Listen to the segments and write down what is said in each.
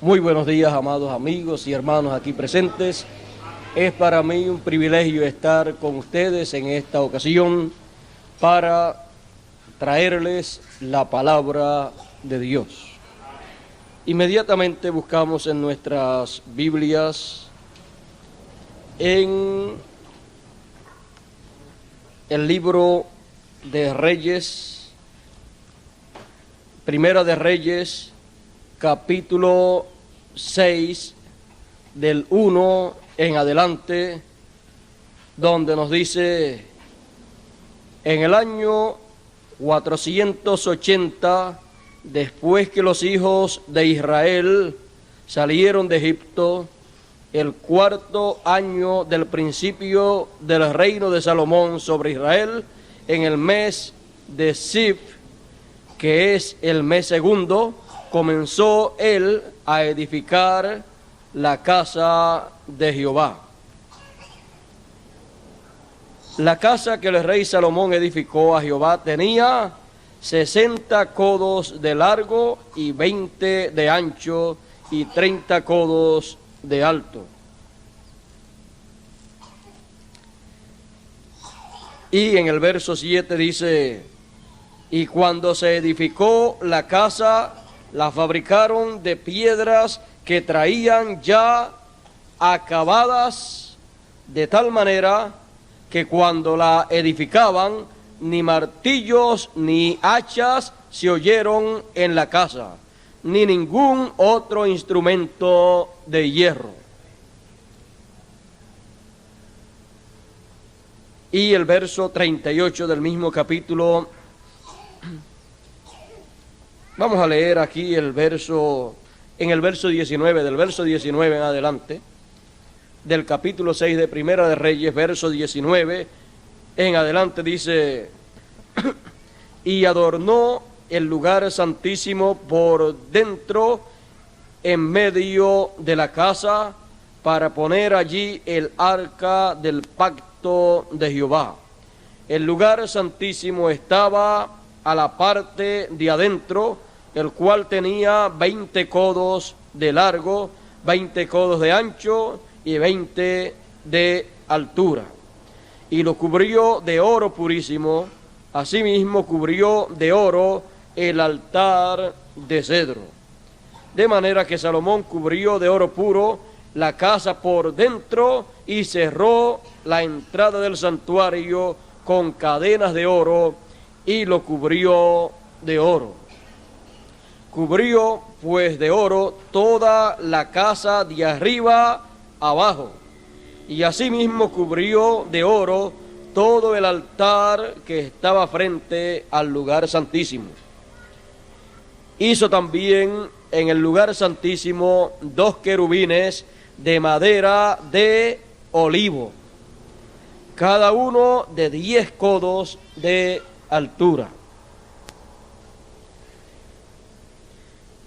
Muy buenos días, amados amigos y hermanos aquí presentes. Es para mí un privilegio estar con ustedes en esta ocasión para traerles la palabra de Dios. Inmediatamente buscamos en nuestras Biblias en el libro de Reyes, Primera de Reyes, capítulo 6, del 1 en adelante, donde nos dice: en el año 480, después que los hijos de Israel salieron de Egipto, el cuarto año del principio del reino de Salomón sobre Israel, en el mes de Zif, que es el mes segundo, comenzó él a edificar la casa de Jehová. La casa que el rey Salomón edificó a Jehová tenía 60 codos de largo y 20 de ancho y 30 codos de alto. Y en el verso 7 dice: y cuando se edificó la casa, la fabricaron de piedras que traían ya acabadas, de tal manera que cuando la edificaban, ni martillos ni hachas se oyeron en la casa, ni ningún otro instrumento de hierro. Y el verso 38 del mismo capítulo, vamos a leer aquí el verso, en el verso 19, del verso 19 en adelante, del capítulo 6 de Primera de Reyes, verso 19 en adelante, dice: y adornó el lugar santísimo por dentro, en medio de la casa, para poner allí el arca del pacto de Jehová. El lugar santísimo estaba a la parte de adentro, el cual tenía 20 codos de largo, 20 codos de ancho y 20 de altura. Y lo cubrió de oro purísimo. Asimismo cubrió de oro el altar de cedro. De manera que Salomón cubrió de oro puro la casa por dentro y cerró la entrada del santuario con cadenas de oro y lo cubrió de oro. Cubrió pues de oro toda la casa de arriba abajo, y asimismo cubrió de oro todo el altar que estaba frente al lugar santísimo. Hizo también en el lugar santísimo 2 querubines de madera de olivo, cada uno de 10 codos de altura.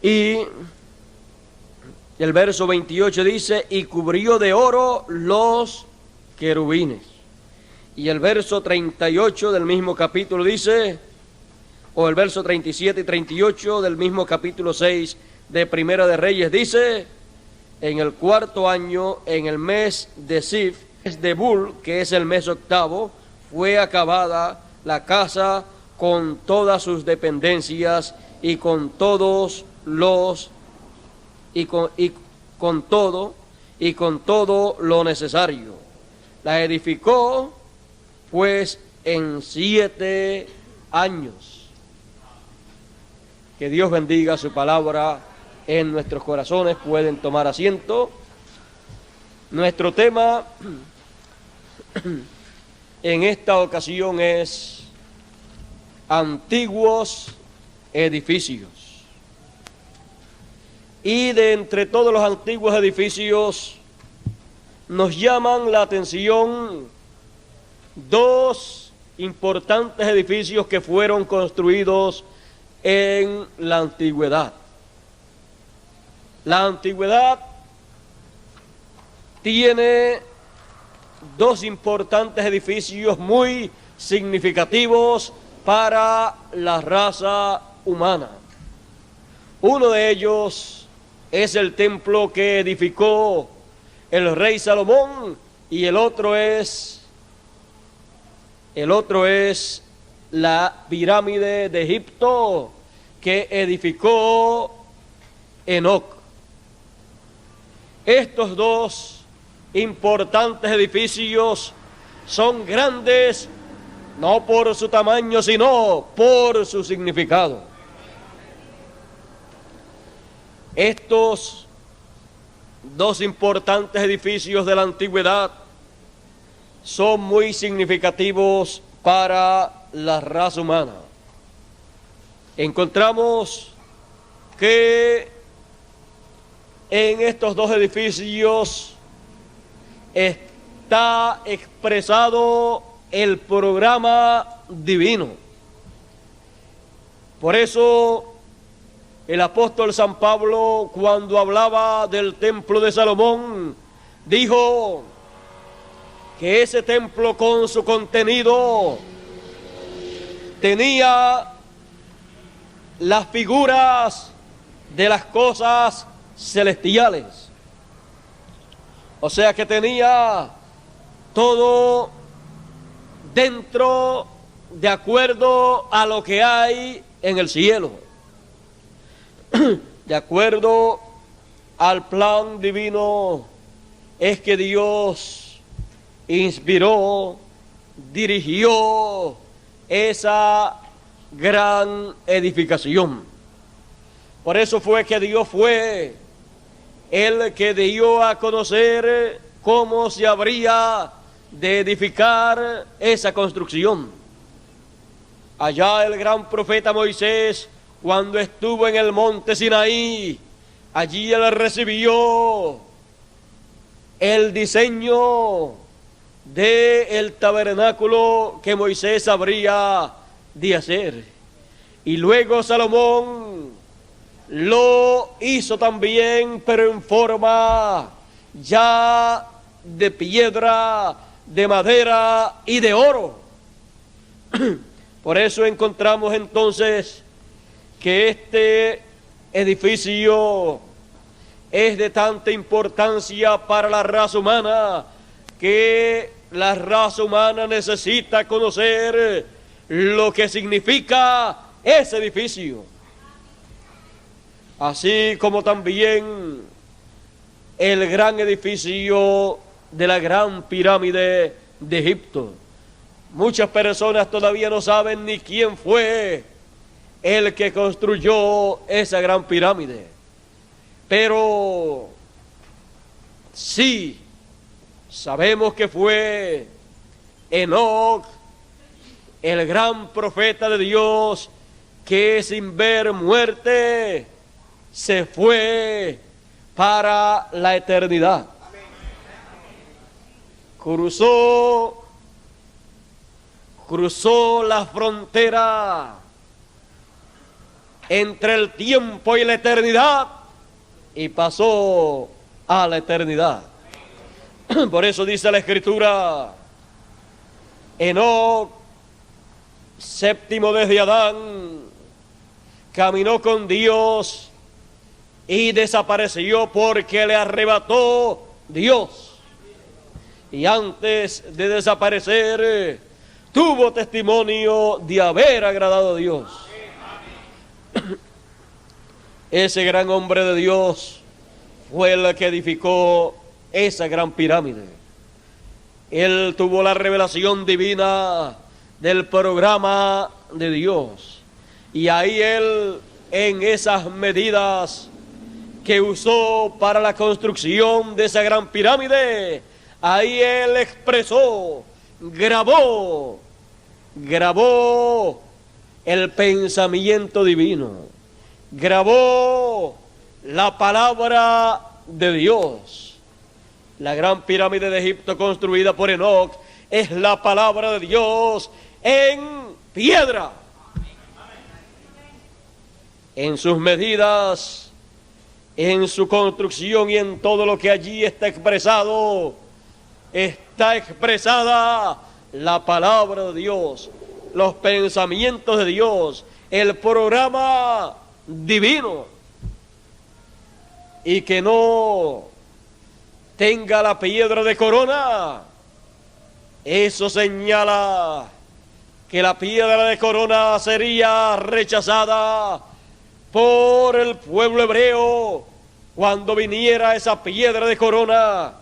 Y el verso 28 dice: y cubrió de oro los querubines. Y el verso 38 del mismo capítulo dice, o el verso 37 y 38 del mismo capítulo 6 de Primera de Reyes dice: en el cuarto año, en el mes de Zif, de Bul, que es el mes octavo, fue acabada la casa con todas sus dependencias y con todos los con todo lo necesario. La edificó pues en 7 años. Que Dios bendiga su palabra en nuestros corazones. Pueden tomar asiento. Nuestro tema en esta ocasión es antiguos edificios. Y de entre todos los antiguos edificios nos llaman la atención 2 importantes edificios que fueron construidos en la antigüedad. La antigüedad tiene 2 importantes edificios muy significativos para la raza humana. Uno de ellos es el templo que edificó el rey Salomón, y el otro es la pirámide de Egipto que edificó Enoc. Estos dos importantes edificios son grandes no por su tamaño, sino por su significado. Estos dos importantes edificios de la antigüedad son muy significativos para la raza humana. Encontramos que en estos dos edificios está expresado el programa divino. Por eso el apóstol San Pablo, cuando hablaba del templo de Salomón, dijo que ese templo con su contenido tenía las figuras de las cosas celestiales. O sea que tenía todo dentro de acuerdo a lo que hay en el cielo, de acuerdo al plan divino. Es que Dios inspiró, dirigió esa gran edificación. Por eso fue que Dios fue el que dio a conocer cómo se habría de edificar esa construcción. Allá el gran profeta Moisés, cuando estuvo en el monte Sinaí, allí él recibió el diseño del tabernáculo que Moisés habría de hacer. Y luego Salomón lo hizo también, pero en forma ya de piedra, de madera y de oro. Por eso encontramos entonces que este edificio es de tanta importancia para la raza humana, que la raza humana necesita conocer lo que significa ese edificio. Así como también el gran edificio de la gran pirámide de Egipto. Muchas personas todavía no saben ni quién fue el que construyó esa gran pirámide. Pero sí sabemos que fue Enoc, el gran profeta de Dios, que sin ver muerte se fue para la eternidad. Cruzó la frontera entre el tiempo y la eternidad y pasó a la eternidad. Por eso dice la Escritura: Enoc, séptimo desde Adán, caminó con Dios y desapareció porque le arrebató Dios. Y antes de desaparecer, tuvo testimonio de haber agradado a Dios. Ese gran hombre de Dios fue el que edificó esa gran pirámide. Él tuvo la revelación divina del programa de Dios. Y ahí él, en esas medidas que usó para la construcción de esa gran pirámide, ahí él expresó, grabó el pensamiento divino, grabó la palabra de Dios. La gran pirámide de Egipto construida por Enoc es la palabra de Dios en piedra. En sus medidas, en su construcción y en todo lo que allí está expresado, está expresada la palabra de Dios, los pensamientos de Dios, el programa divino. y que no tenga la piedra de corona, eso señala que la piedra de corona sería rechazada por el pueblo hebreo cuando viniera esa piedra de corona,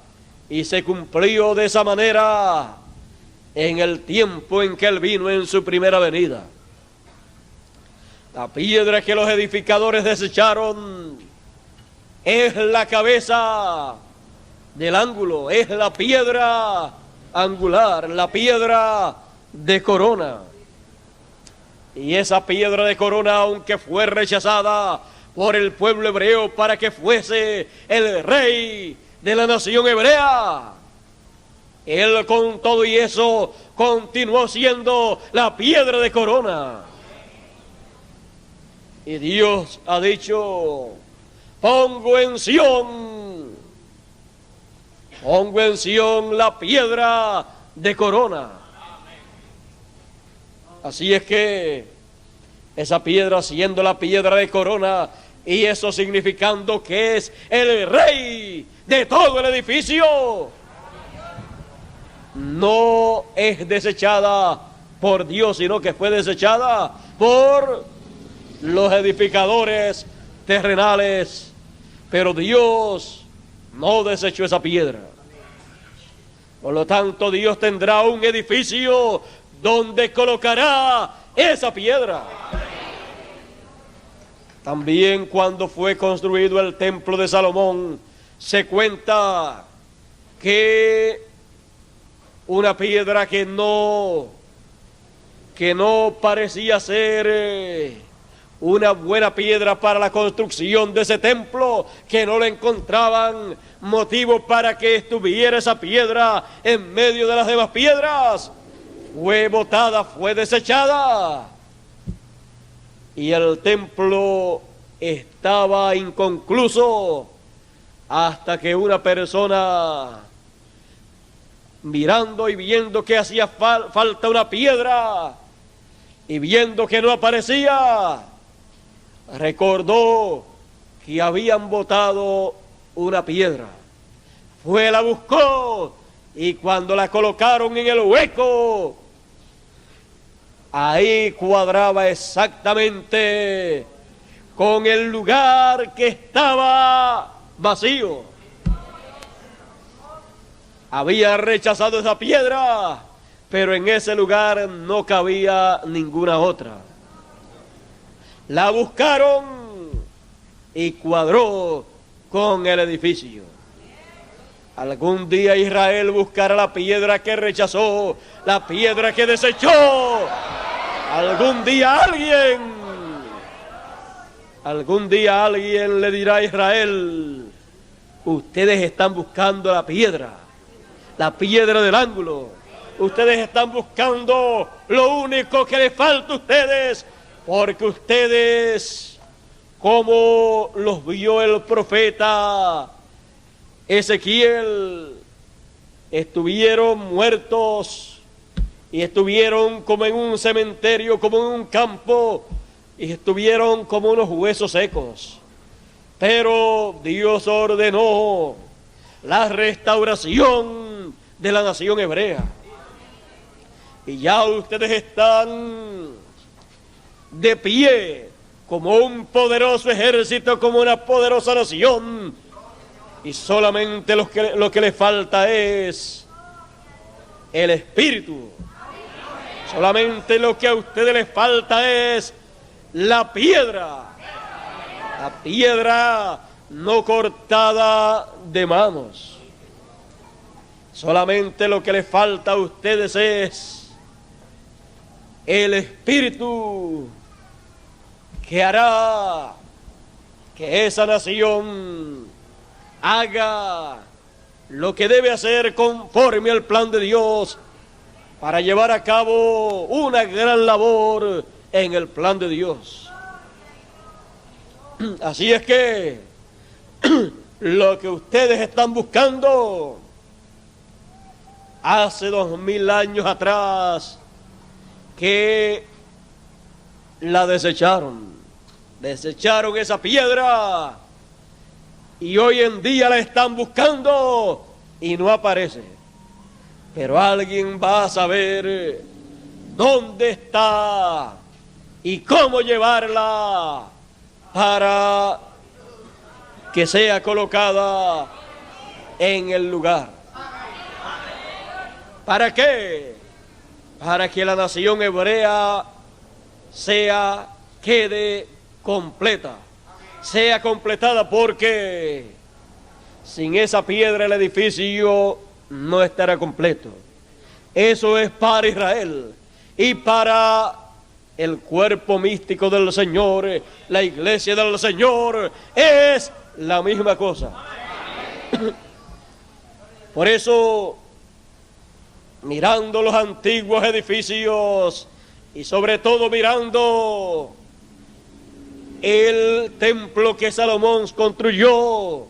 y se cumplió de esa manera en el tiempo en que él vino en su primera venida. La piedra que los edificadores desecharon es la cabeza del ángulo, es la piedra angular, la piedra de corona. Y esa piedra de corona, aunque fue rechazada por el pueblo hebreo para que fuese el rey de la nación hebrea, él con todo y eso continuó siendo la piedra de corona. Y Dios ha dicho: pongo en Sión la piedra de corona. Así es que esa piedra, siendo la piedra de corona, y eso significando que es el rey de todo el edificio, no es desechada por Dios, sino que fue desechada por los edificadores terrenales. Pero Dios no desechó esa piedra. Por lo tanto, Dios tendrá un edificio donde colocará esa piedra. También cuando fue construido el templo de Salomón, se cuenta que una piedra que no parecía ser una buena piedra para la construcción de ese templo, que no le encontraban motivo para que estuviera esa piedra en medio de las demás piedras, fue botada, fue desechada, y el templo estaba inconcluso hasta que una persona, mirando y viendo que hacía falta una piedra y viendo que no aparecía, recordó que habían botado una piedra. Fue, la buscó, y cuando la colocaron en el hueco, ahí cuadraba exactamente con el lugar que estaba vacío. Había rechazado esa piedra, pero en ese lugar no cabía ninguna otra. La buscaron y cuadró con el edificio. Algún día Israel buscará la piedra que rechazó, la piedra que desechó. Algún día alguien le dirá a Israel: ustedes están buscando la piedra del ángulo. Ustedes están buscando lo único que les falta a ustedes, porque ustedes, como los vio el profeta Ezequiel, estuvieron muertos y estuvieron como en un cementerio, como en un campo, y estuvieron como unos huesos secos. Pero Dios ordenó la restauración de la nación hebrea. Y ya ustedes están de pie como un poderoso ejército, como una poderosa nación. Y solamente lo que les falta es el Espíritu. Solamente lo que a ustedes les falta es la piedra no cortada de manos. Solamente lo que les falta a ustedes es el Espíritu, que hará que esa nación haga lo que debe hacer conforme al plan de Dios, para llevar a cabo una gran labor en el plan de Dios. Así es que lo que ustedes están buscando, hace 2000 años atrás que la desecharon esa piedra, y hoy en día la están buscando y no aparece. Pero alguien va a saber dónde está y cómo llevarla para que sea colocada en el lugar. ¿Para qué? Para que la nación hebrea quede completa, sea completada, porque sin esa piedra el edificio no estará completo. Eso es para Israel y para el cuerpo místico del Señor, la iglesia del Señor, es la misma cosa. Por eso, mirando los antiguos edificios y sobre todo mirando el templo que Salomón construyó,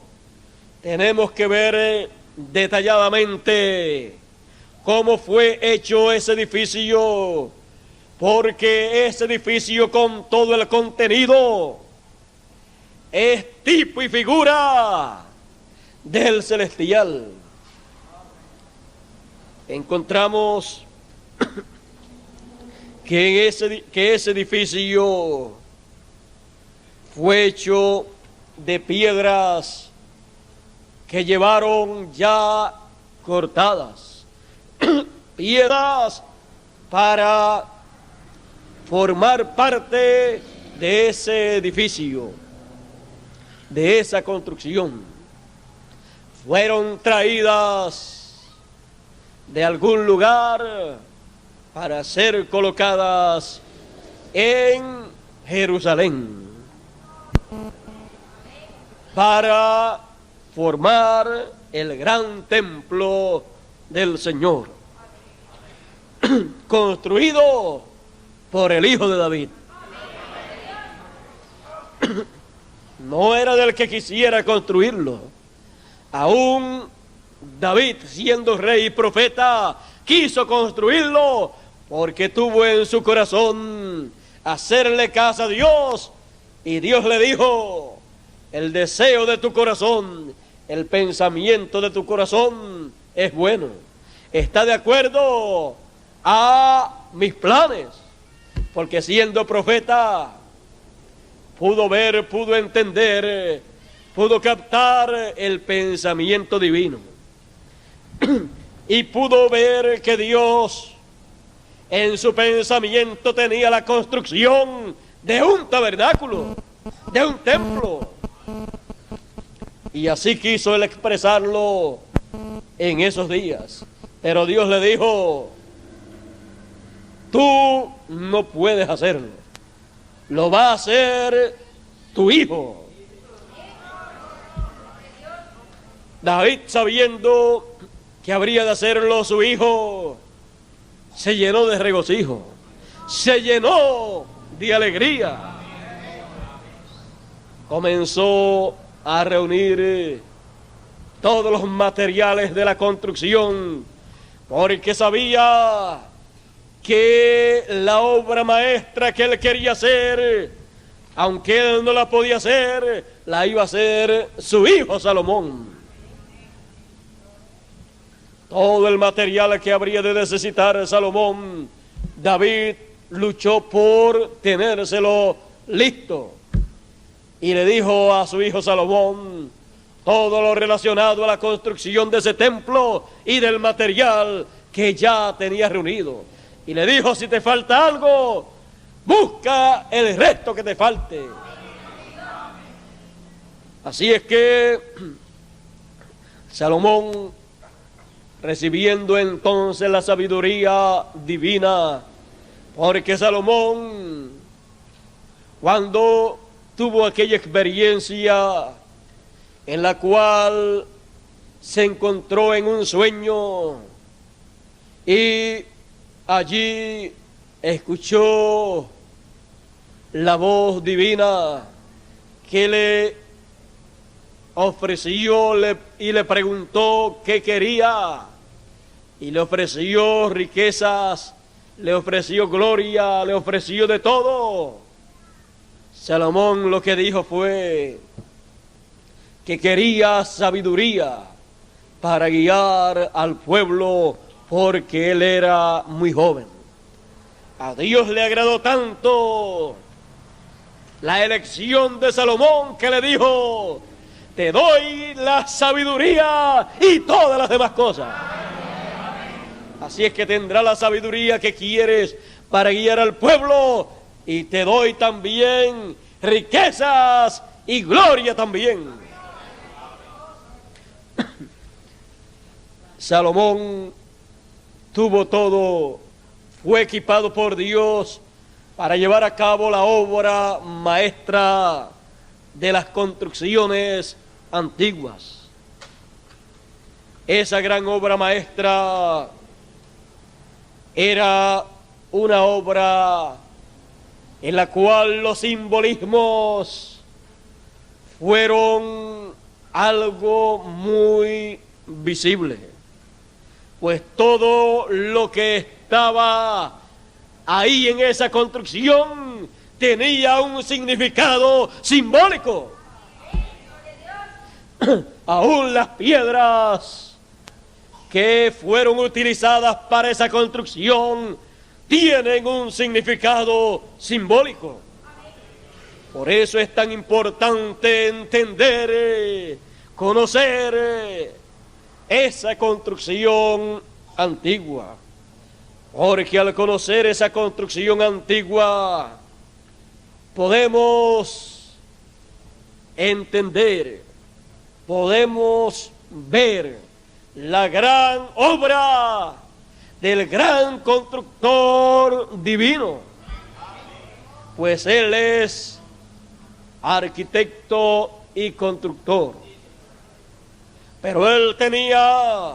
tenemos que ver detalladamente cómo fue hecho ese edificio, porque ese edificio con todo el contenido es tipo y figura del celestial. Encontramos que ese edificio fue hecho de piedras que llevaron ya cortadas, piedras para formar parte de ese edificio, de esa construcción. Fueron traídas de algún lugar para ser colocadas en Jerusalén, para formar el gran templo del Señor, construido por el Hijo de David. No era del que quisiera construirlo. Aún David, siendo rey y profeta, quiso construirlo porque tuvo en su corazón hacerle casa a Dios, y Dios le dijo: el deseo de tu corazón, el pensamiento de tu corazón es bueno, está de acuerdo a mis planes, porque siendo profeta pudo ver, pudo entender, pudo captar el pensamiento divino y pudo ver que Dios en su pensamiento tenía la construcción de un tabernáculo, de un templo, y así quiso él expresarlo en esos días. Pero Dios le dijo: tú no puedes hacerlo, lo va a hacer tu hijo. David, sabiendo que habría de hacerlo su hijo, se llenó de regocijo, se llenó de alegría. Comenzó a reunir todos los materiales de la construcción, porque sabía que la obra maestra que él quería hacer, aunque él no la podía hacer, la iba a hacer su hijo Salomón. Todo el material que habría de necesitar Salomón, David luchó por tenérselo listo, y le dijo a su hijo Salomón todo lo relacionado a la construcción de ese templo y del material que ya tenía reunido. Y le dijo: si te falta algo, busca el resto que te falte. Así es que Salomón, recibiendo entonces la sabiduría divina, porque Salomón, cuando tuvo aquella experiencia en la cual se encontró en un sueño y allí escuchó la voz divina que le ofreció y le preguntó qué quería, y le ofreció riquezas, le ofreció gloria, le ofreció de todo. Salomón lo que dijo fue: que quería sabiduría para guiar al pueblo porque él era muy joven. A Dios le agradó tanto la elección de Salomón que le dijo: te doy la sabiduría y todas las demás cosas. Así es que tendrá la sabiduría que quieres para guiar al pueblo, y te doy también riquezas y gloria también. Salomón tuvo todo, fue equipado por Dios para llevar a cabo la obra maestra de las construcciones antiguas. Esa gran obra maestra era una obra en la cual los simbolismos fueron algo muy visible, pues todo lo que estaba ahí en esa construcción tenía un significado simbólico. Aún las piedras que fueron utilizadas para esa construcción tienen un significado simbólico. Por eso es tan importante entender, conocer esa construcción antigua. Porque al conocer esa construcción antigua, podemos entender, podemos ver la gran obra del gran constructor divino, pues él es arquitecto y constructor. Pero él tenía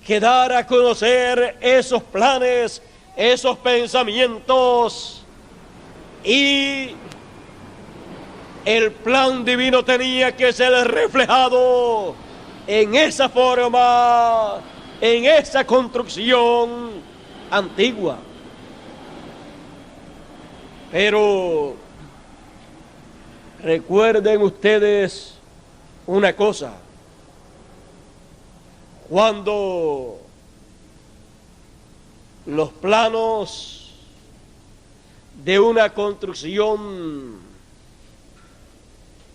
que dar a conocer esos planes, esos pensamientos, y el plan divino tenía que ser reflejado en esa forma, en esa construcción antigua. Pero recuerden ustedes una cosa: cuando los planos de una construcción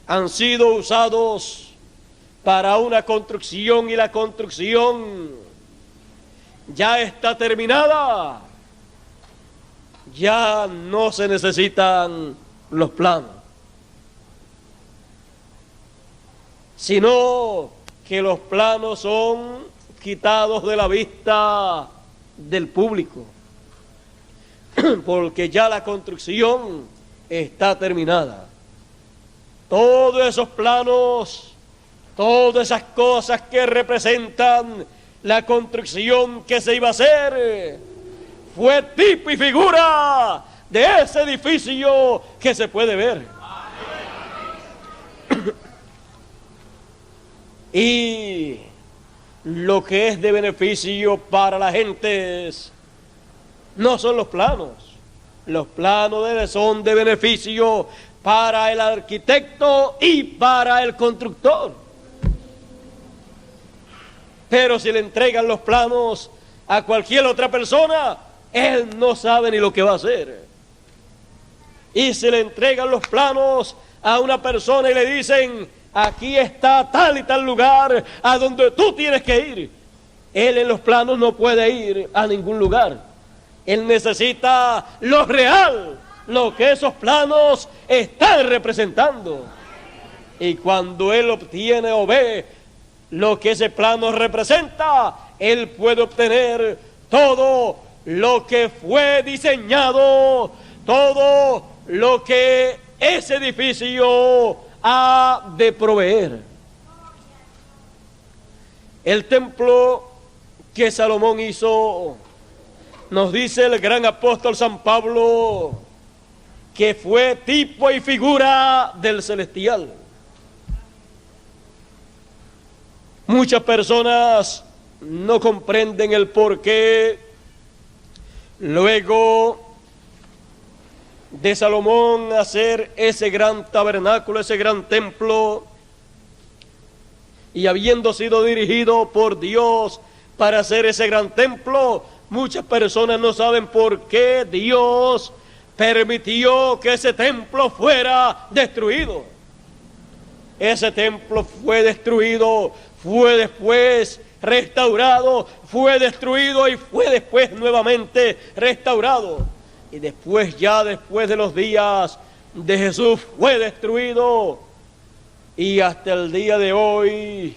han sido usados para una construcción y la construcción ya está terminada, ya no se necesitan los planos, sino que los planos son quitados de la vista del público, porque ya la construcción está terminada. Todos esos planos, todas esas cosas que representan la construcción que se iba a hacer, fue tipo y figura de ese edificio que se puede ver. Y lo que es de beneficio para la gente no son los planos. Los planos son de beneficio para el arquitecto y para el constructor. Pero si le entregan los planos a cualquier otra persona, él no sabe ni lo que va a hacer. Y si le entregan los planos a una persona y le dicen: aquí está tal y tal lugar a donde tú tienes que ir, él en los planos no puede ir a ningún lugar. Él necesita lo real, lo que esos planos están representando. Y cuando él obtiene o ve lo que ese plano representa, él puede obtener todo lo que fue diseñado, todo lo que ese edificio ha de proveer. El templo que Salomón hizo, nos dice el gran apóstol San Pablo, que fue tipo y figura del celestial. Muchas personas no comprenden el porqué luego de Salomón hacer ese gran tabernáculo, ese gran templo, Y habiendo sido dirigido por Dios para hacer ese gran templo, muchas personas no saben por qué Dios permitió que ese templo fuera destruido. Ese templo fue destruido, fue después restaurado, fue destruido y fue después nuevamente restaurado. Y después, ya después de los días de Jesús, fue destruido. Y hasta el día de hoy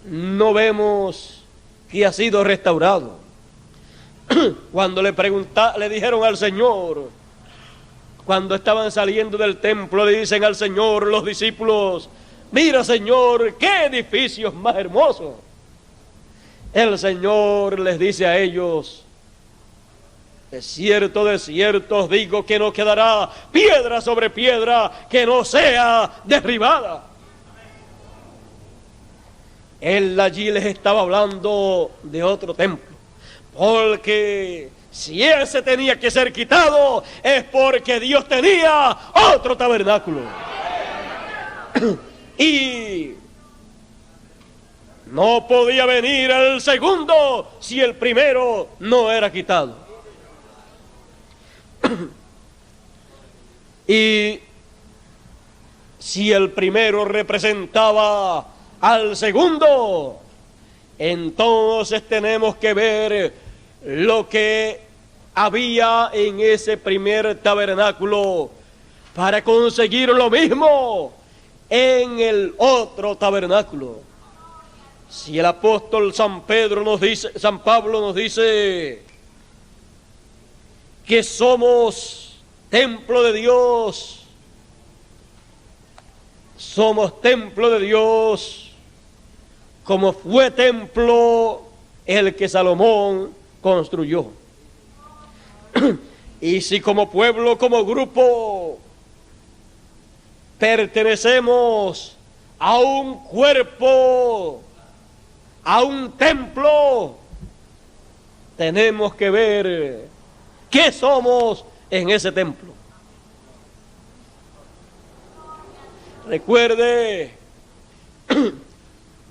no vemos que ha sido restaurado. Cuando le dijeron al Señor, cuando estaban saliendo del templo, le dicen al Señor los discípulos: mira, Señor, qué edificios más hermosos. El Señor les dice a ellos: de cierto os digo que no quedará piedra sobre piedra que no sea derribada. Él allí les estaba hablando de otro templo, porque si ese tenía que ser quitado, es porque Dios tenía otro tabernáculo. Y no podía venir el segundo si el primero no era quitado. Y si el primero representaba al segundo, entonces tenemos que ver lo que había en ese primer tabernáculo para conseguir lo mismo en el otro tabernáculo. Si el apóstol San Pablo nos dice que somos templo de Dios, somos templo de Dios, como fue templo el que Salomón construyó. Y si como pueblo, como grupo, pertenecemos a un cuerpo, a un templo, tenemos que ver qué somos en ese templo. Recuerde,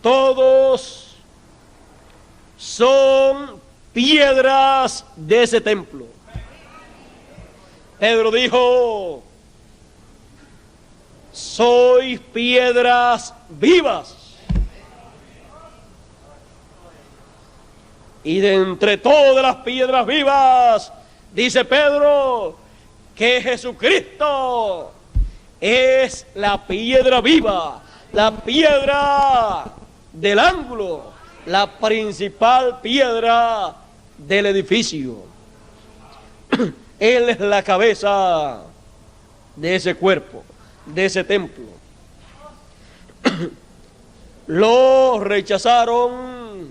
todos son piedras de ese templo. Pedro dijo: sois piedras vivas. Y de entre todas las piedras vivas, dice Pedro, que Jesucristo es la piedra viva, la piedra del ángulo, la principal piedra del edificio. Él es la cabeza de ese cuerpo, de ese templo. Lo rechazaron,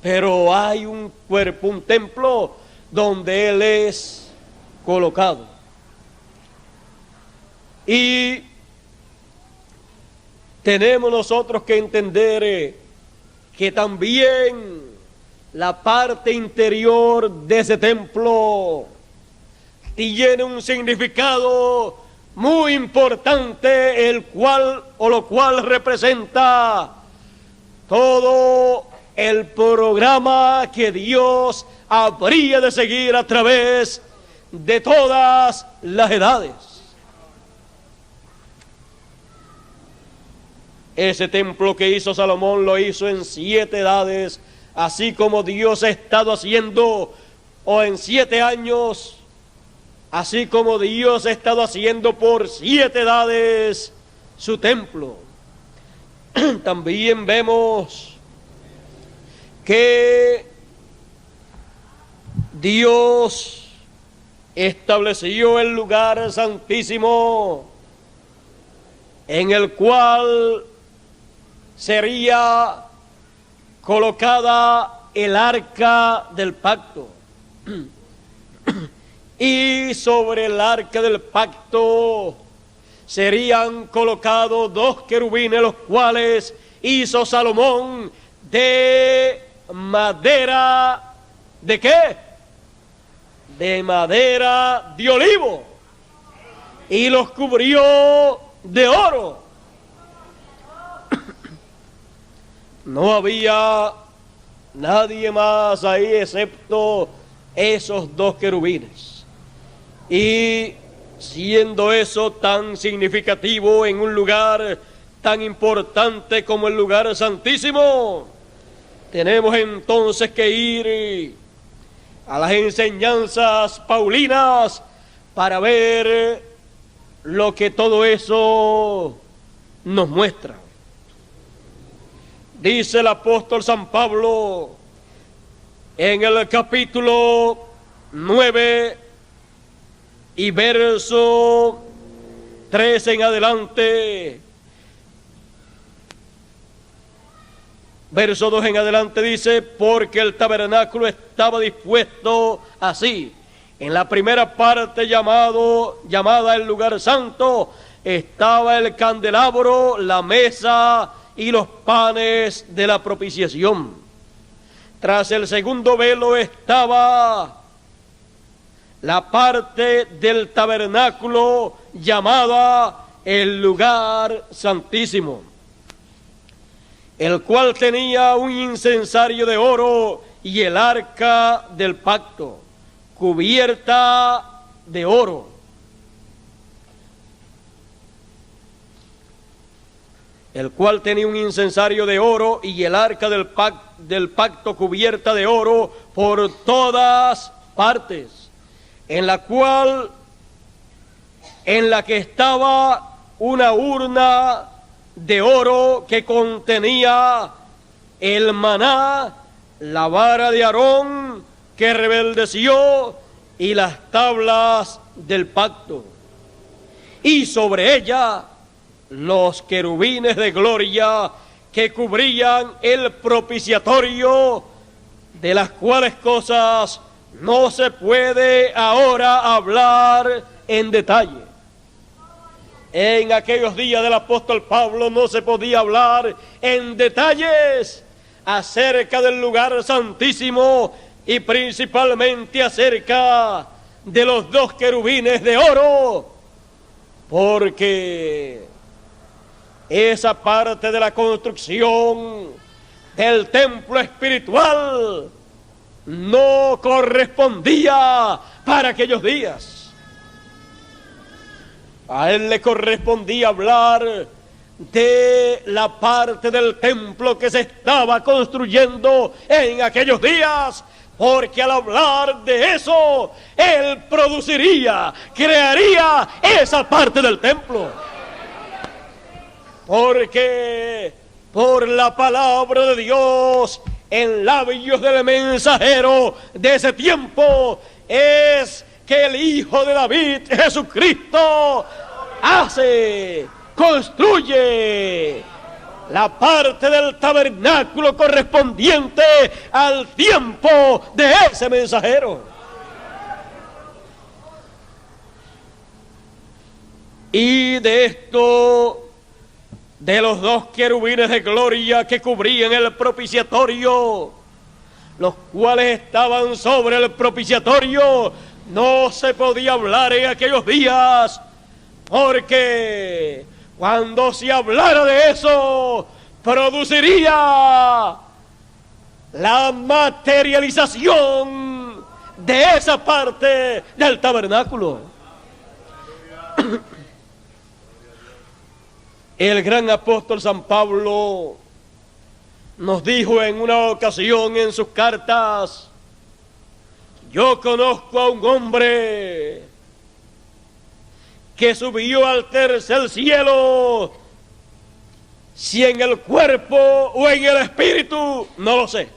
pero hay un cuerpo, un templo donde Él es colocado. Y tenemos nosotros que entender que también la parte interior de ese templo tiene un significado muy importante, lo cual representa todo el programa que Dios habría de seguir a través de todas las edades. Ese templo que hizo Salomón lo hizo en 7 edades, así como Dios ha estado haciendo, o en 7 años, así como Dios ha estado haciendo por 7 edades su templo. También vemos que Dios estableció el lugar santísimo en el cual sería colocada el arca del pacto. Y sobre el arca del pacto serían colocados 2 querubines, los cuales hizo Salomón de madera. ¿De qué? De madera de olivo. Y los cubrió de oro. No había nadie más ahí excepto esos dos querubines. Y siendo eso tan significativo en un lugar tan importante como el lugar santísimo, tenemos entonces que ir a las enseñanzas paulinas para ver lo que todo eso nos muestra. Dice el apóstol San Pablo en el capítulo 9 y verso 13 en adelante, verso 2 en adelante, dice: porque el tabernáculo estaba dispuesto así. En la primera parte llamada el lugar santo, estaba el candelabro, la mesa y los panes de la propiciación. Tras el segundo velo estaba la parte del tabernáculo llamada el lugar santísimo, el cual tenía un incensario de oro y el arca del pacto, cubierta de oro. El cual tenía un incensario de oro y el arca del pacto cubierta de oro por todas partes, en la que estaba una urna de oro que contenía el maná, la vara de Aarón que rebeldeció y las tablas del pacto, y sobre ella los querubines de gloria que cubrían el propiciatorio, de las cuales cosas no se puede ahora hablar en detalle. En aquellos días del apóstol Pablo no se podía hablar en detalles acerca del lugar santísimo y principalmente acerca de los dos querubines de oro, porque esa parte de la construcción del templo espiritual no correspondía para aquellos días. A él le correspondía hablar de la parte del templo que se estaba construyendo en aquellos días, porque al hablar de eso, él crearía esa parte del templo. Porque por la palabra de Dios en labios del mensajero de ese tiempo es que el Hijo de David, Jesucristo, construye la parte del tabernáculo correspondiente al tiempo de ese mensajero. Y de esto, de los dos querubines de gloria que cubrían el propiciatorio, los cuales estaban sobre el propiciatorio, no se podía hablar en aquellos días, porque cuando se hablara de eso, produciría la materialización de esa parte del tabernáculo. El gran apóstol San Pablo nos dijo en una ocasión en sus cartas: yo conozco a un hombre que subió al tercer cielo, si en el cuerpo o en el espíritu, no lo sé.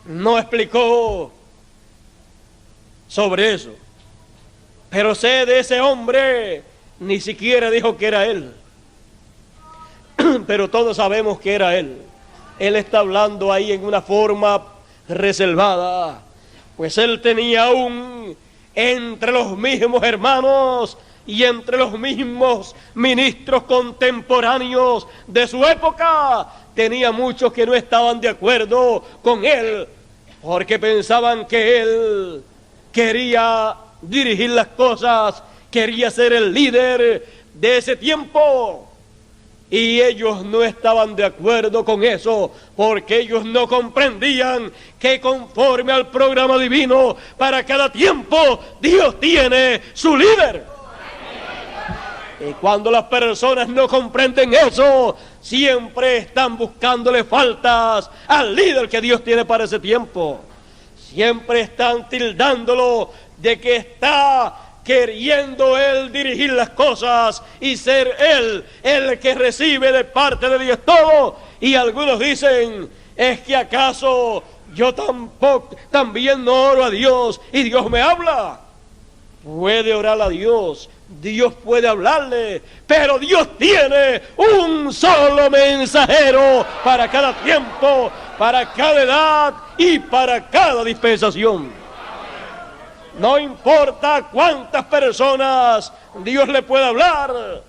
No explicó sobre eso, pero sé de ese hombre. Ni siquiera dijo que era él, pero todos sabemos que era él. Él está hablando ahí en una forma reservada, pues él tenía entre los mismos hermanos y entre los mismos ministros contemporáneos de su época, tenía muchos que no estaban de acuerdo con él, porque pensaban que él quería dirigir las cosas, quería ser el líder de ese tiempo. Y ellos no estaban de acuerdo con eso, porque ellos no comprendían que conforme al programa divino, para cada tiempo, Dios tiene su líder. Y cuando las personas no comprenden eso, siempre están buscándole faltas al líder que Dios tiene para ese tiempo. Siempre están tildándolo de que está queriendo él dirigir las cosas y ser él el que recibe de parte de Dios todo. Y algunos dicen, ¿es que acaso yo también no oro a Dios y Dios me habla? Puede orar a Dios, Dios puede hablarle, pero Dios tiene un solo mensajero para cada tiempo, para cada edad y para cada dispensación. No importa cuántas personas Dios le pueda hablar,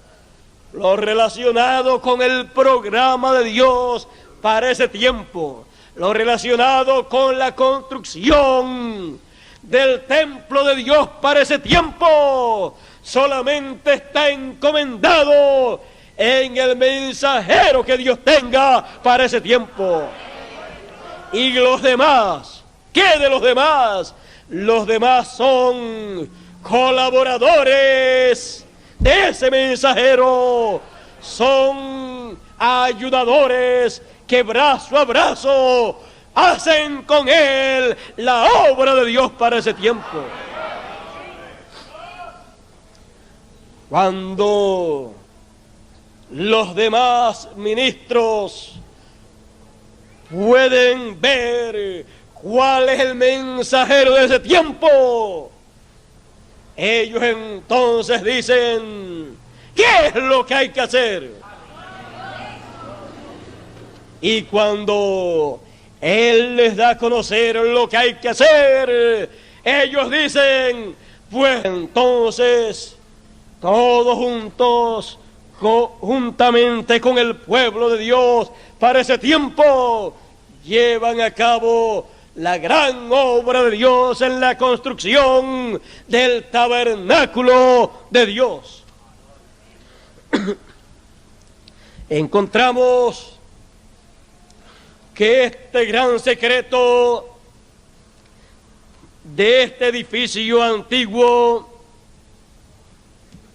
lo relacionado con el programa de Dios para ese tiempo, lo relacionado con la construcción del templo de Dios para ese tiempo, solamente está encomendado en el mensajero que Dios tenga para ese tiempo. Y los demás, ¿qué de los demás? Los demás son colaboradores de ese mensajero, son ayudadores que brazo a brazo hacen con él la obra de Dios para ese tiempo. Cuando los demás ministros pueden ver cuál es el mensajero de ese tiempo, ellos entonces dicen, ¿qué es lo que hay que hacer? Y cuando él les da a conocer lo que hay que hacer, ellos dicen, pues entonces todos juntos, juntamente con el pueblo de Dios para ese tiempo, llevan a cabo la gran obra de Dios en la construcción del tabernáculo de Dios. Encontramos que este gran secreto de este edificio antiguo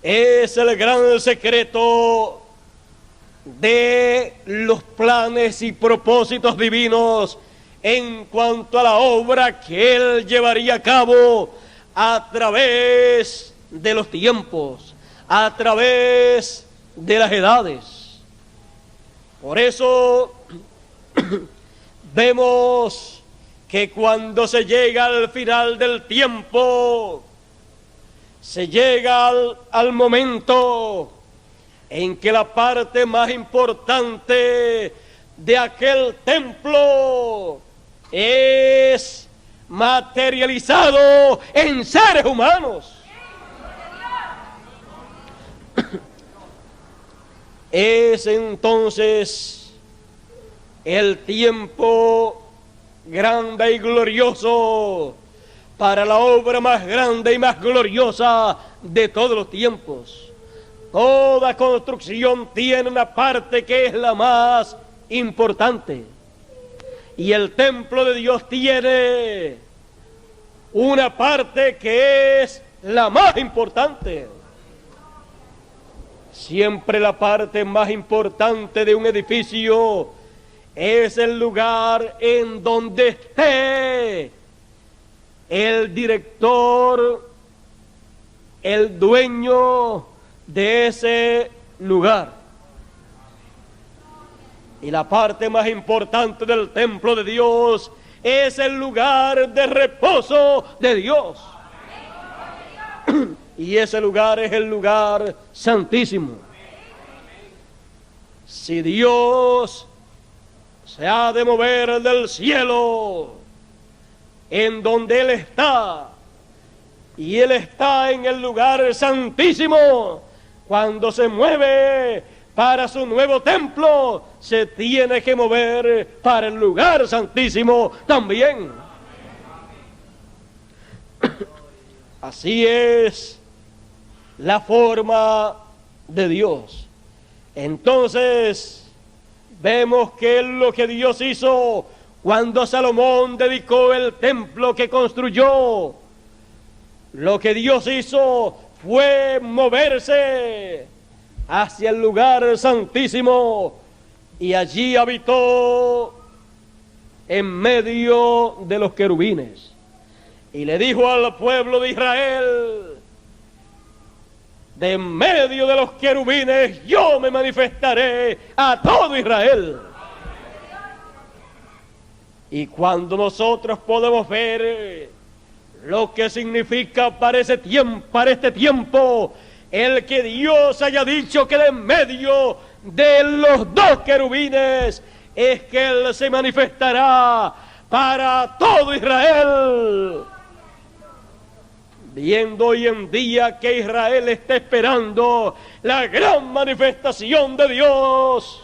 es el gran secreto de los planes y propósitos divinos en cuanto a la obra que Él llevaría a cabo a través de los tiempos, a través de las edades. Por eso vemos que cuando se llega al final del tiempo, se llega al momento en que la parte más importante de aquel templo es materializado en seres humanos. Es entonces el tiempo grande y glorioso para la obra más grande y más gloriosa de todos los tiempos. Toda construcción tiene una parte que es la más importante. Y el templo de Dios tiene una parte que es la más importante. Siempre la parte más importante de un edificio es el lugar en donde esté el director, el dueño de ese lugar. Y la parte más importante del templo de Dios es el lugar de reposo de Dios. Y ese lugar es el lugar santísimo. Si Dios se ha de mover del cielo en donde Él está, y Él está en el lugar santísimo, cuando se mueve para su nuevo templo, se tiene que mover para el lugar santísimo también. Así es la forma de Dios. Entonces vemos que es lo que Dios hizo cuando Salomón dedicó el templo que construyó. Lo que Dios hizo fue moverse hacia el lugar santísimo y allí habitó en medio de los querubines. Y le dijo al pueblo de Israel: de en medio de los querubines yo me manifestaré a todo Israel. Y cuando nosotros podemos ver lo que significa para este tiempo, el que Dios haya dicho que de en medio de los dos querubines es que Él se manifestará para todo Israel. Viendo hoy en día que Israel está esperando la gran manifestación de Dios,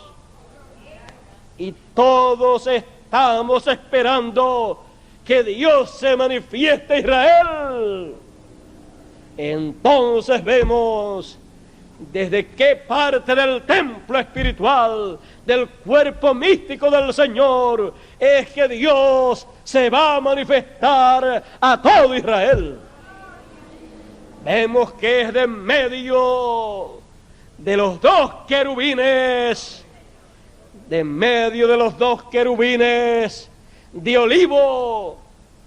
y todos estamos esperando que Dios se manifieste a Israel, entonces vemos desde qué parte del templo espiritual, del cuerpo místico del Señor, es que Dios se va a manifestar a todo Israel. Vemos que es de en medio de los dos querubines, de en medio de los dos querubines de olivo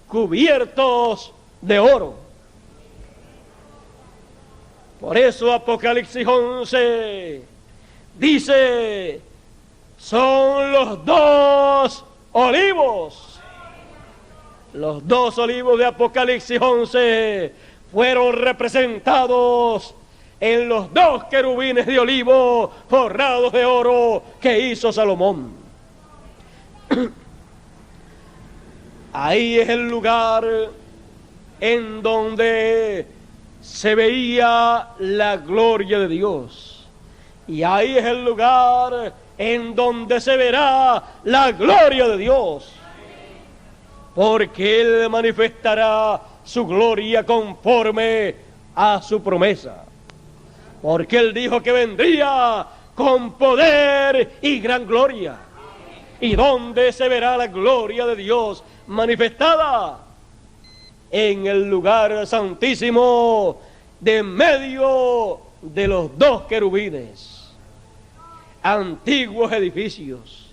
cubiertos de oro. Por eso Apocalipsis 11 dice: son los dos olivos. Los dos olivos de Apocalipsis 11 fueron representados en los dos querubines de olivo forrados de oro que hizo Salomón. Ahí es el lugar en donde se veía la gloria de Dios. Y ahí es el lugar en donde se verá la gloria de Dios. Porque Él manifestará su gloria conforme a su promesa. Porque Él dijo que vendría con poder y gran gloria. ¿Y dónde se verá la gloria de Dios manifestada? En el lugar santísimo de en medio de los dos querubines. Antiguos edificios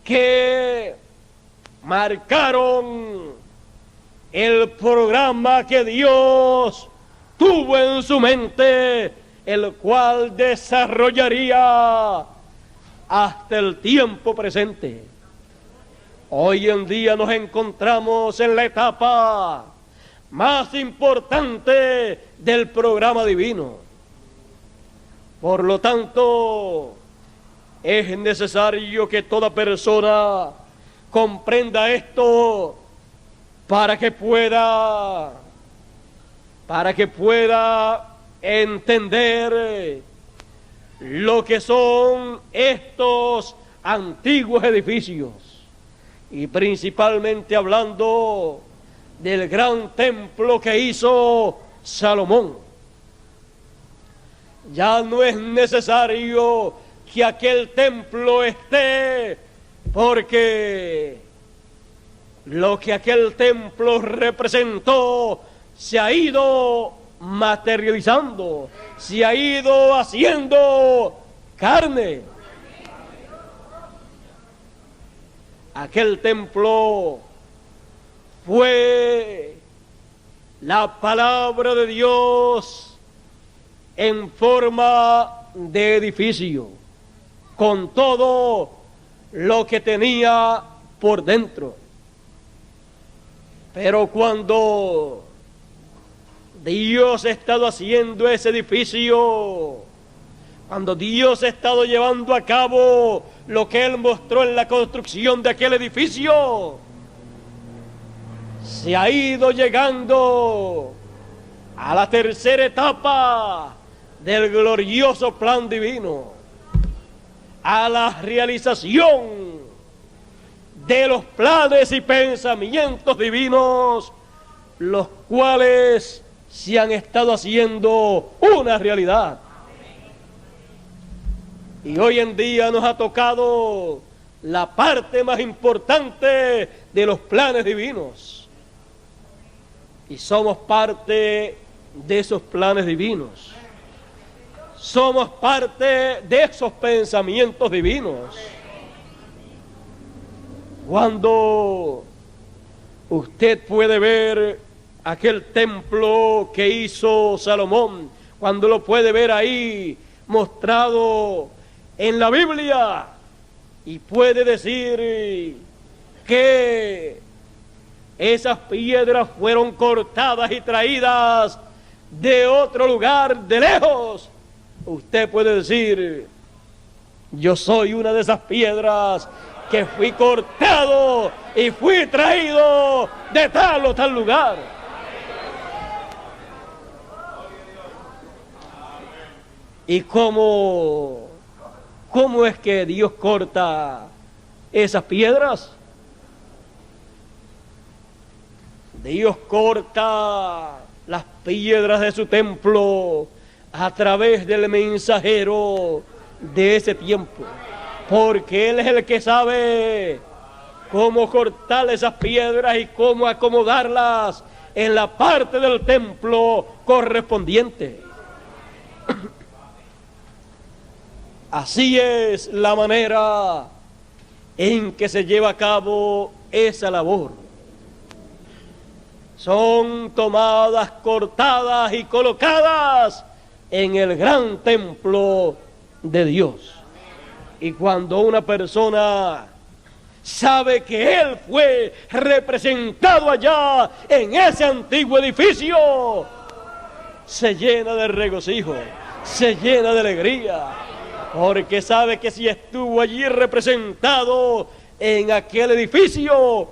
que marcaron el programa que Dios tuvo en su mente, el cual desarrollaría hasta el tiempo presente. Hoy en día nos encontramos en la etapa más importante del programa divino. Por lo tanto, es necesario que toda persona comprenda esto para que pueda entender lo que son estos antiguos edificios, y principalmente hablando del gran templo que hizo Salomón. Ya no es necesario que aquel templo esté, porque lo que aquel templo representó se ha ido materializando, se ha ido haciendo carne. Aquel templo fue la palabra de Dios en forma de edificio, con todo lo que tenía por dentro. Pero cuando Dios ha estado haciendo ese edificio, cuando Dios ha estado llevando a cabo lo que Él mostró en la construcción de aquel edificio, se ha ido llegando a la tercera etapa del glorioso plan divino, a la realización de los planes y pensamientos divinos, los cuales se han estado haciendo una realidad. Y hoy en día nos ha tocado la parte más importante de los planes divinos. Y somos parte de esos planes divinos. Somos parte de esos pensamientos divinos. Cuando usted puede ver aquel templo que hizo Salomón, cuando lo puede ver ahí mostrado en la Biblia, y puede decir que esas piedras fueron cortadas y traídas de otro lugar, de lejos, usted puede decir: yo soy una de esas piedras que fui cortado y fui traído de tal o tal lugar. ¿Y cómo es que Dios corta esas piedras? Dios corta las piedras de su templo a través del mensajero de ese tiempo, porque Él es el que sabe cómo cortar esas piedras y cómo acomodarlas en la parte del templo correspondiente. Así es la manera en que se lleva a cabo esa labor. Son tomadas, cortadas y colocadas en el gran templo de Dios. Y cuando una persona sabe que él fue representado allá en ese antiguo edificio, se llena de regocijo, se llena de alegría, porque sabe que si estuvo allí representado en aquel edificio,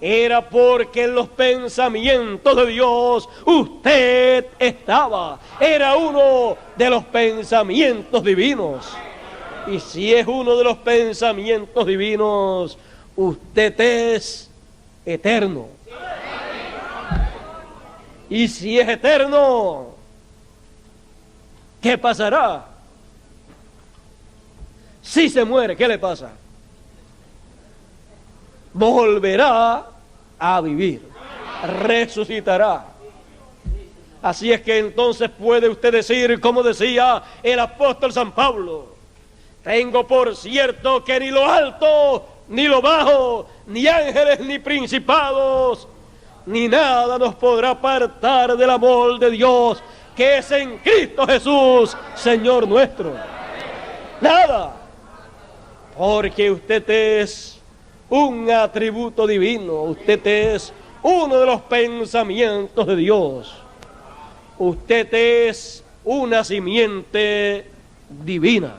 era porque en los pensamientos de Dios usted estaba. Era uno de los pensamientos divinos. Y si es uno de los pensamientos divinos, usted es eterno. Y si es eterno, ¿qué pasará? Si se muere, ¿qué le pasa? Volverá a vivir, resucitará. Así es que entonces puede usted decir, como decía el apóstol San Pablo: tengo por cierto que ni lo alto, ni lo bajo, ni ángeles, ni principados, ni nada nos podrá apartar del amor de Dios que es en Cristo Jesús, Señor nuestro. Nada, porque usted es un atributo divino, usted es uno de los pensamientos de Dios, usted es una simiente divina.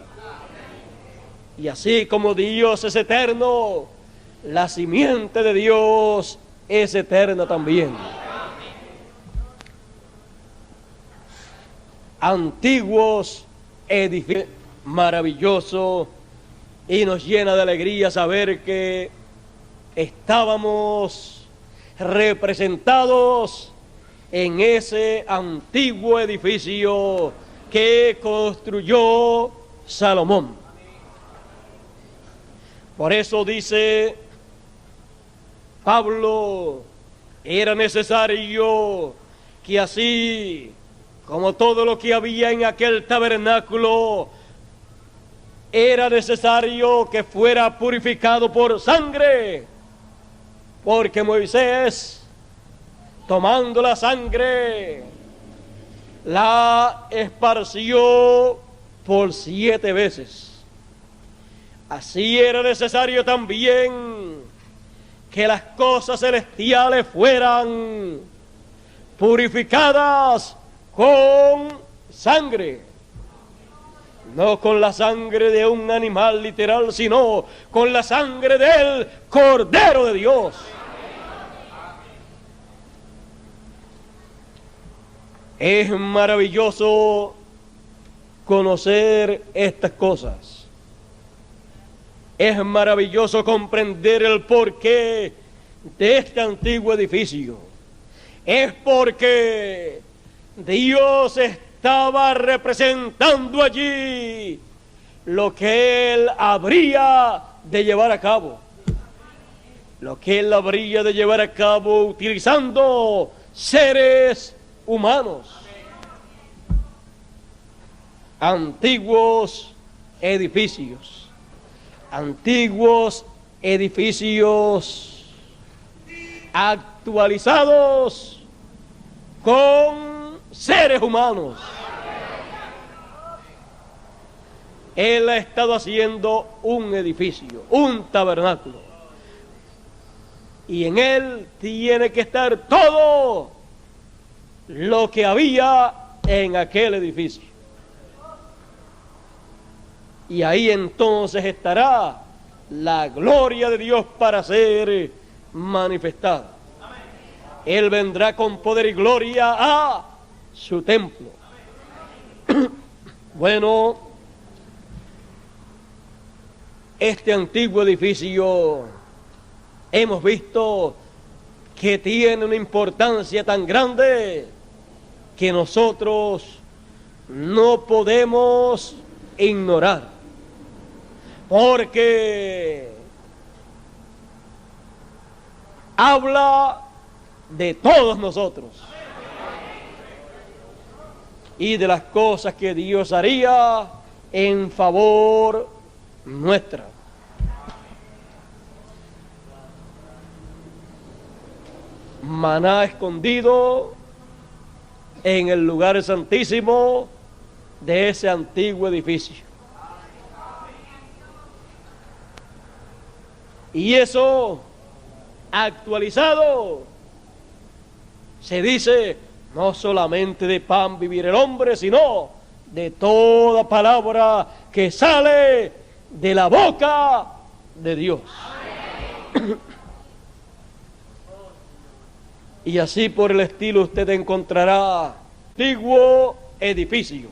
Y así como Dios es eterno, la simiente de Dios es eterna también. Antiguos edificios, maravilloso, y nos llena de alegría saber que estábamos representados en ese antiguo edificio que construyó Salomón. Por eso dice Pablo: era necesario que así como todo lo que había en aquel tabernáculo, era necesario que fuera purificado por sangre, porque Moisés, tomando la sangre, la esparció por 7 veces. Así era necesario también que las cosas celestiales fueran purificadas con sangre. No con la sangre de un animal literal, sino con la sangre del Cordero de Dios. Es maravilloso conocer estas cosas. Es maravilloso comprender el porqué de este antiguo edificio. Es porque Dios estaba representando allí lo que Él habría de llevar a cabo. Lo que Él habría de llevar a cabo utilizando seres humanos. Antiguos edificios. Antiguos edificios actualizados con seres humanos. Él ha estado haciendo un edificio, un tabernáculo. Y en él tiene que estar todo lo que había en aquel edificio. Y ahí entonces estará la gloria de Dios para ser manifestada. Él vendrá con poder y gloria a su templo. Bueno, este antiguo edificio hemos visto que tiene una importancia tan grande que nosotros no podemos ignorar, porque habla de todos nosotros y de las cosas que Dios haría en favor nuestra. Maná escondido en el lugar santísimo de ese antiguo edificio. Y eso actualizado, se dice, no solamente de pan vivir el hombre, sino de toda palabra que sale de la boca de Dios. Y así por el estilo usted encontrará antiguo edificio.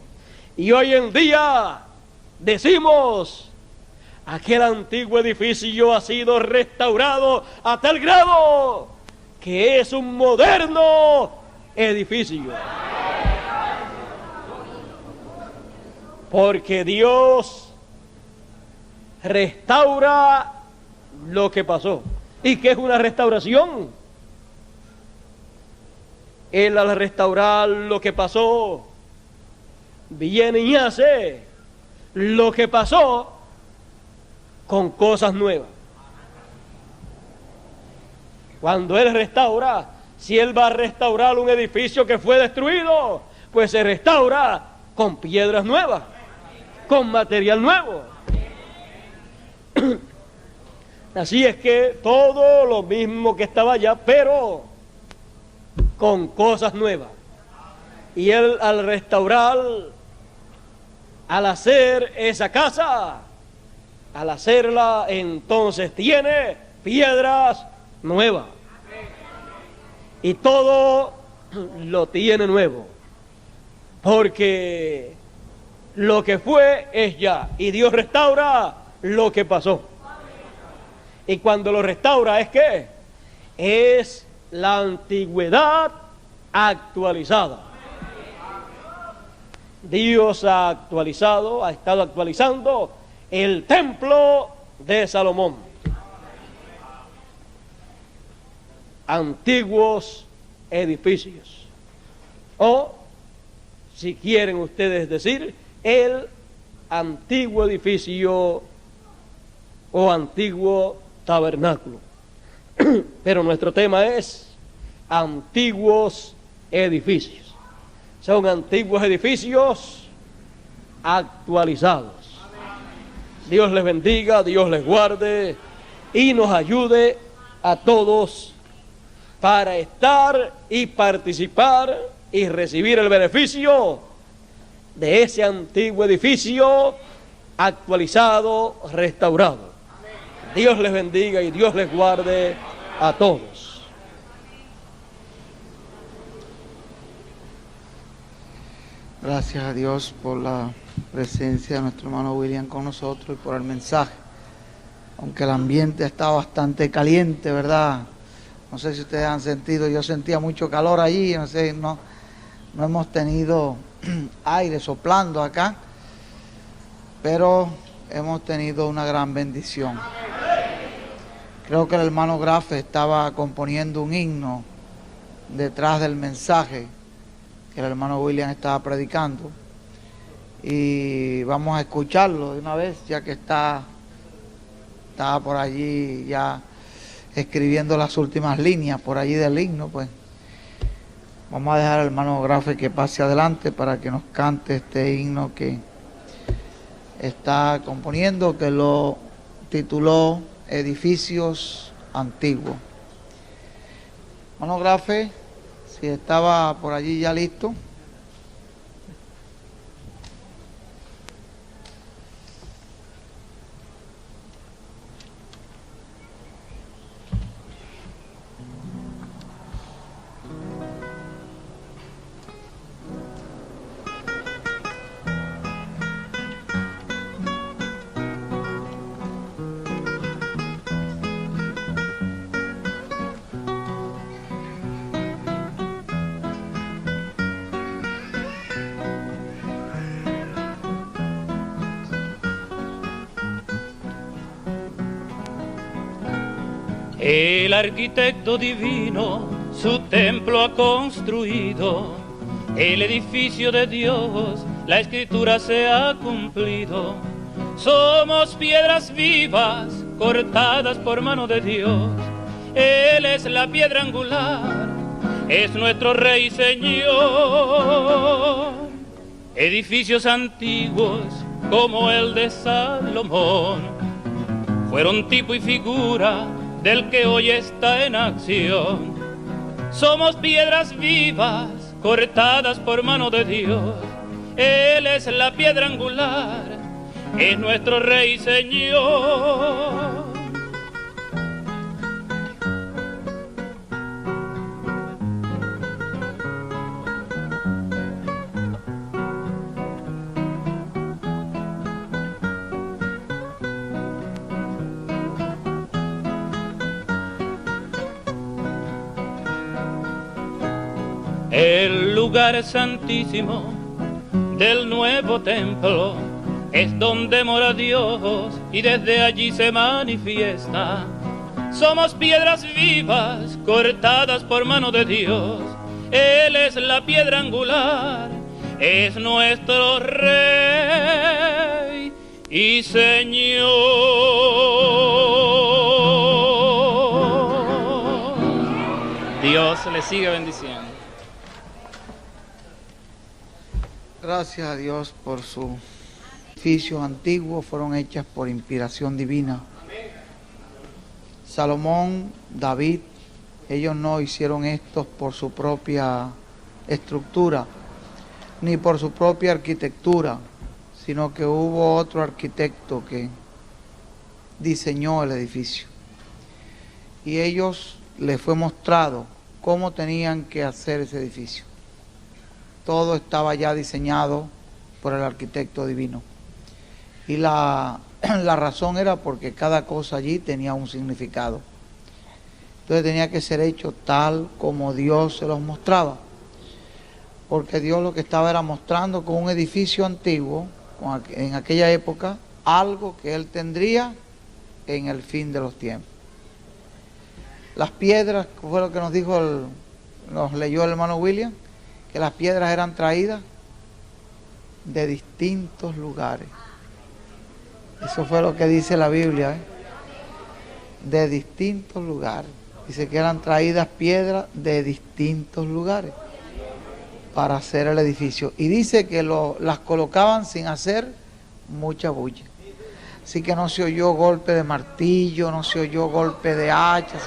Y hoy en día decimos, aquel antiguo edificio ha sido restaurado a tal grado que es un moderno edificio. Porque Dios restaura lo que pasó. ¿Y qué es una restauración? Él, al restaurar lo que pasó, viene y hace lo que pasó con cosas nuevas. Cuando Él restaura, si Él va a restaurar un edificio que fue destruido, pues se restaura con piedras nuevas, con material nuevo. Así es que todo lo mismo que estaba allá, pero con cosas nuevas. Y Él, al restaurar, al hacer esa casa, al hacerla, entonces tiene piedras nuevas. Y todo lo tiene nuevo. Porque lo que fue es ya. Y Dios restaura lo que pasó. Y cuando lo restaura, ¿es qué? Es la antigüedad actualizada. Dios ha actualizado, ha estado actualizando el templo de Salomón. Antiguos edificios. O, si quieren ustedes decir, el antiguo edificio o antiguo tabernáculo. Pero nuestro tema es antiguos edificios. Son antiguos edificios actualizados. Dios les bendiga, Dios les guarde y nos ayude a todos para estar y participar y recibir el beneficio de ese antiguo edificio actualizado, restaurado. Dios les bendiga y Dios les guarde a todos. Gracias a Dios por la presencia de nuestro hermano William con nosotros y por el mensaje. Aunque el ambiente está bastante caliente, ¿verdad? No sé si ustedes han sentido, yo sentía mucho calor allí, no sé, no No hemos tenido aire soplando acá, pero hemos tenido una gran bendición. Creo que el hermano Grafe estaba componiendo un himno detrás del mensaje que el hermano William estaba predicando. Y vamos a escucharlo de una vez, ya que estaba por allí ya escribiendo las últimas líneas por allí del himno. Pues vamos a dejar al hermano Grafe que pase adelante para que nos cante este himno que está componiendo, que lo tituló Edificios Antiguos. Hermano Grafe, si estaba por allí ya listo. El arquitecto divino su templo ha construido, el edificio de Dios, la escritura se ha cumplido. Somos piedras vivas, cortadas por mano de Dios. Él es la piedra angular, es nuestro Rey y Señor. Edificios antiguos como el de Salomón fueron tipo y figura del que hoy está en acción. Somos piedras vivas, cortadas por mano de Dios. Él es la piedra angular, es nuestro Rey y Señor. El lugar santísimo del nuevo templo es donde mora Dios y desde allí se manifiesta. Somos piedras vivas, cortadas por mano de Dios. Él es la piedra angular, es nuestro Rey y Señor. Dios le sigue bendiciendo. Gracias a Dios por sus edificios antiguos, fueron hechas por inspiración divina. Salomón, David, ellos no hicieron estos por su propia estructura, ni por su propia arquitectura, sino que hubo otro arquitecto que diseñó el edificio. Y ellos les fue mostrado cómo tenían que hacer ese edificio. Todo estaba ya diseñado por el arquitecto divino. Y la razón era porque cada cosa allí tenía un significado. Entonces tenía que ser hecho tal como Dios se los mostraba. Porque Dios lo que estaba era mostrando con un edificio antiguo, en aquella época, algo que Él tendría en el fin de los tiempos. Las piedras, fue lo que nos dijo, nos leyó el hermano William, que las piedras eran traídas de distintos lugares. Eso fue lo que dice la Biblia, de distintos lugares. Dice que eran traídas piedras de distintos lugares para hacer el edificio. Y dice que las colocaban sin hacer mucha bulla. Así que no se oyó golpe de martillo, no se oyó golpe de hacha.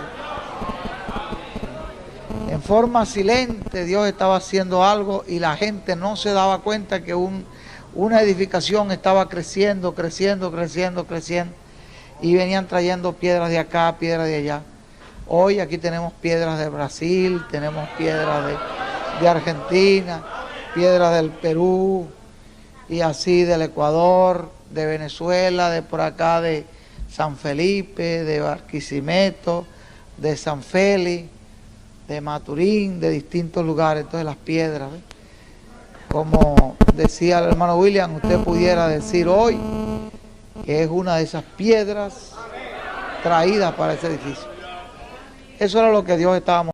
En forma silente Dios estaba haciendo algo y la gente no se daba cuenta que una edificación estaba creciendo, creciendo, creciendo, creciendo. Y venían trayendo piedras de acá, piedras de allá. Hoy aquí tenemos piedras de Brasil, tenemos piedras de Argentina, piedras del Perú, y así del Ecuador, de Venezuela, de por acá de San Felipe, de Barquisimeto, de San Félix, de Maturín, de distintos lugares. Entonces las piedras, ¿ves? como decía el hermano William, usted pudiera decir hoy que es una de esas piedras traídas para ese edificio. Eso era lo que Dios estaba mostrando.